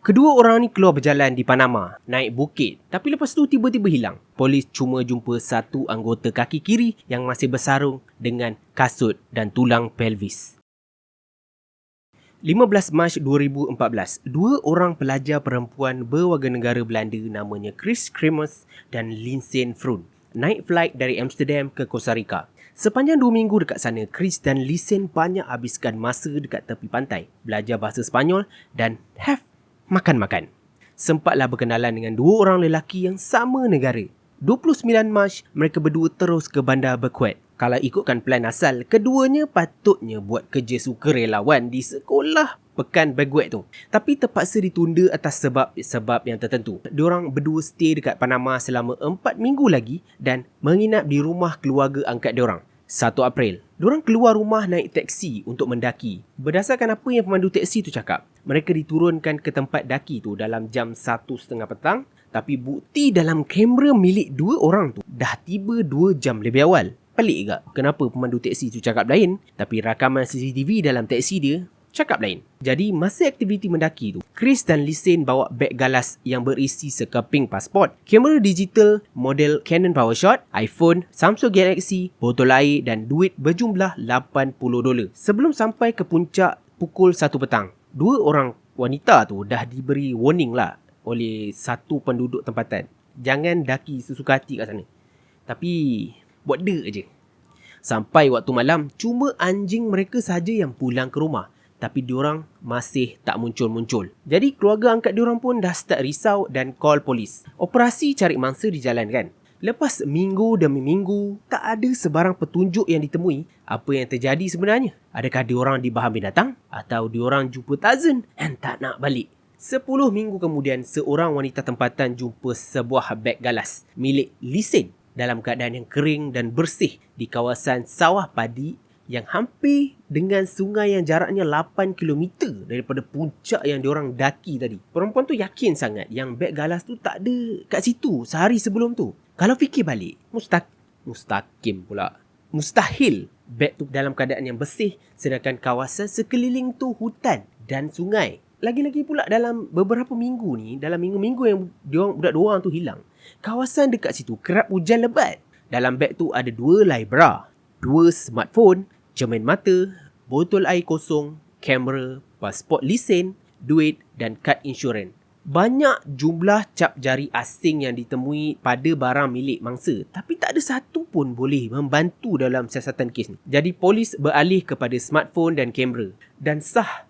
Kedua orang ni keluar berjalan di Panama, naik bukit. Tapi lepas tu tiba-tiba hilang. Polis cuma jumpa satu anggota kaki kiri yang masih bersarung dengan kasut dan tulang pelvis. 15 Mac 2014, dua orang pelajar perempuan berwarganegara Belanda namanya Chris Kremers dan Lindsay Froon naik flight dari Amsterdam ke Costa Rica. Sepanjang 2 minggu dekat sana, Chris dan Lindsay banyak habiskan masa dekat tepi pantai, belajar bahasa Sepanyol dan makan-makan. Sempatlah berkenalan dengan dua orang lelaki yang sama negara. 29 Mac, mereka berdua terus ke bandar Berkuat. Kalau ikutkan plan asal, keduanya patutnya buat kerja sukarelawan di sekolah pekan Berkuat tu. Tapi terpaksa ditunda atas sebab yang tertentu. Diorang berdua stay dekat Panama selama 4 minggu lagi dan menginap di rumah keluarga angkat diorang. 1 April, diorang keluar rumah naik teksi untuk mendaki. Berdasarkan apa yang pemandu teksi tu cakap, mereka diturunkan ke tempat daki tu dalam jam 1:30 petang. Tapi bukti dalam kamera milik dua orang tu dah tiba 2 jam lebih awal. Pelik tak? Kenapa pemandu teksi tu cakap lain, tapi rakaman CCTV dalam teksi dia cakap lain. Jadi, masa aktiviti mendaki tu, Chris dan Lisin bawa beg galas yang berisi sekeping pasport, kamera digital model Canon PowerShot, iPhone, Samsung Galaxy, botol air dan duit berjumlah $80. Sebelum sampai ke puncak pukul 1 petang, dua orang wanita tu dah diberi warning lah oleh satu penduduk tempatan. Jangan daki sesuka hati kat sana. Tapi buat dek je. Sampai waktu malam, cuma anjing mereka saja yang pulang ke rumah. Tapi diorang masih tak muncul-muncul. Jadi keluarga angkat diorang pun dah start risau dan call polis. Operasi cari mangsa dijalankan. Lepas minggu demi minggu, tak ada sebarang petunjuk yang ditemui apa yang terjadi sebenarnya. Adakah diorang dibahan binatang? Atau diorang jumpa Tarzan and tak nak balik? 10 minggu kemudian, seorang wanita tempatan jumpa sebuah beg galas milik Lisin dalam keadaan yang kering dan bersih di kawasan sawah padi yang hampir dengan sungai yang jaraknya 8 km daripada puncak yang diorang daki tadi. Perempuan tu yakin sangat yang beg galas tu tak ada kat situ sehari sebelum tu. Kalau fikir balik, mustahil beg tu dalam keadaan yang bersih sedangkan kawasan sekeliling tu hutan dan sungai. Lagi-lagi pula dalam beberapa minggu ni, dalam minggu-minggu yang budak dua orang tu hilang, kawasan dekat situ kerap hujan lebat. Dalam beg tu ada 2 helai bra, 2 smartphone, cermin mata, botol air kosong, kamera, pasport lesen, duit dan kad insurans. Banyak jumlah cap jari asing yang ditemui pada barang milik mangsa, tapi tak ada satu pun boleh membantu dalam siasatan kes ni. Jadi polis beralih kepada smartphone dan kamera. Dan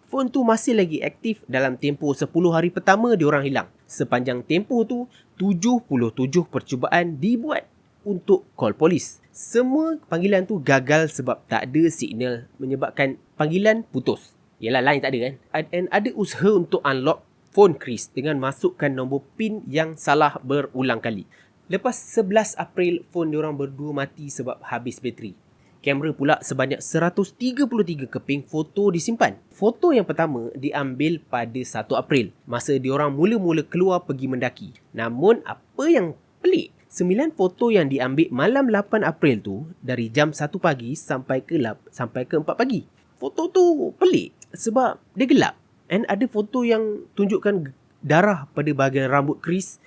phone tu masih lagi aktif dalam tempoh 10 hari pertama diorang hilang. Sepanjang tempoh tu, 77 percubaan dibuat untuk call polis. Semua panggilan tu gagal sebab tak ada signal menyebabkan panggilan putus. Yelah, line tak ada kan? Dan ada usaha untuk unlock phone Chris dengan masukkan nombor PIN yang salah berulang kali. Lepas 11 April, phone diorang berdua mati sebab habis bateri. Kamera pula sebanyak 133 keping foto disimpan. Foto yang pertama diambil pada 1 April, masa diorang mula-mula keluar pergi mendaki. Namun apa yang pelik, 9 foto yang diambil malam 8 April tu dari jam 1 pagi sampai ke 4 pagi. Foto tu pelik sebab dia gelap. And ada foto yang tunjukkan darah pada bahagian rambut Chris.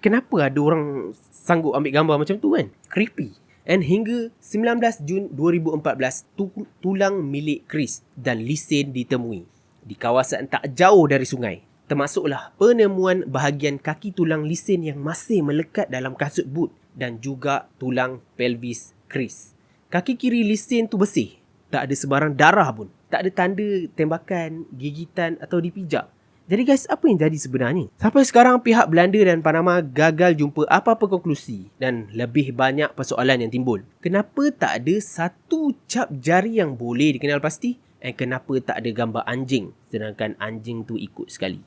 Kenapa ada orang sanggup ambil gambar macam tu kan? Creepy. And hingga 19 Jun 2014, tulang milik Chris dan Lisin ditemui di kawasan tak jauh dari sungai. Termasuklah penemuan bahagian kaki tulang Lisin yang masih melekat dalam kasut boot dan juga tulang pelvis Chris. Kaki kiri Lisin tu bersih. Tak ada sebarang darah pun. Tak ada tanda tembakan, gigitan atau dipijak. Jadi guys, apa yang jadi sebenarnya? Sampai sekarang pihak Belanda dan Panama gagal jumpa apa-apa konklusi dan lebih banyak persoalan yang timbul. Kenapa tak ada satu cap jari yang boleh dikenal pasti? Dan kenapa tak ada gambar anjing sedangkan anjing tu ikut sekali?